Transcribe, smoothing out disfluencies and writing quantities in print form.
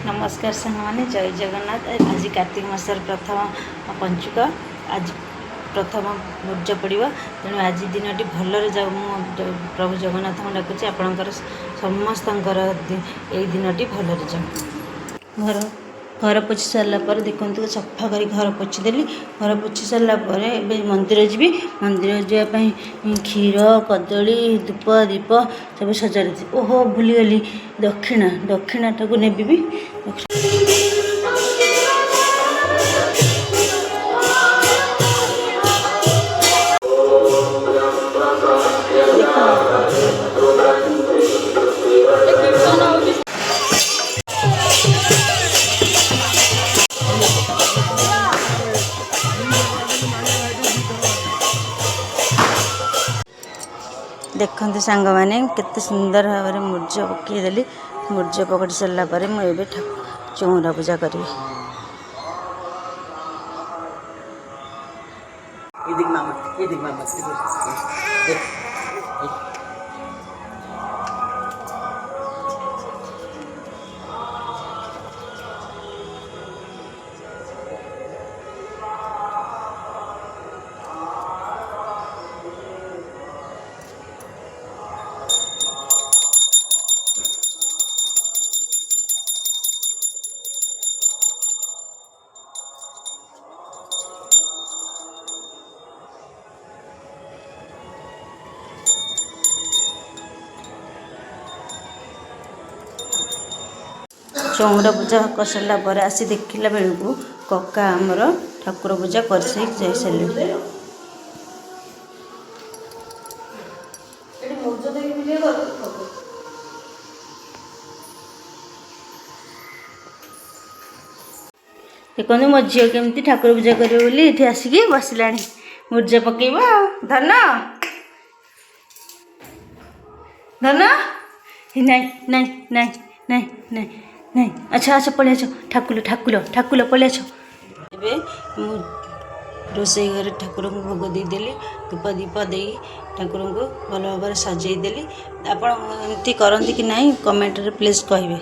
नमस्कार सांग मैंने जय जगन्नाथ। आज कार्तिक मासर प्रथम पंचुक। आज प्रथम मूर्ज पड़ा तेणु आज दिन टी भलरे जाऊ प्रभु जगन्नाथ को डाकुची आपणकर समस्त दिन टी भलरे जाऊ। घर पोछि सारापर देखते सफा कर घर पोछीदेली। घर पोछि सारापर ए मंदिर जी मंदिर जावाई क्षीर कदली धूप दीप सब सजाड़ी। ओहो भूलीगली दक्षिणा दक्षिणाटा को नेबी भी देखते सांग मैंने केते सुंदर भाव में मूर्ज पकईदेली। मूर्ज पकड़ी सारापर मुझे चौरा पूजा करी। चौरा पूजा कर सारा पर आसी देखला बेलू कका आमर ठाकुर पूजा कर सारे। देखो मो झील केमती ठाकुर पूजा कर आसिक बसला मूर्ज पकेब। धन धन नाई नाई नाई नाई नाई नहीं अच्छा अच्छा पलि आस ठाकुल ठाकुल ठाकुल पलि आस। रोसई घर ठाकुर को भोग देदेली धूप दीप दे ठाकुर को भल भाव सजेदेली। आप करती कि नहीं कमेंट रे प्लीज कहे।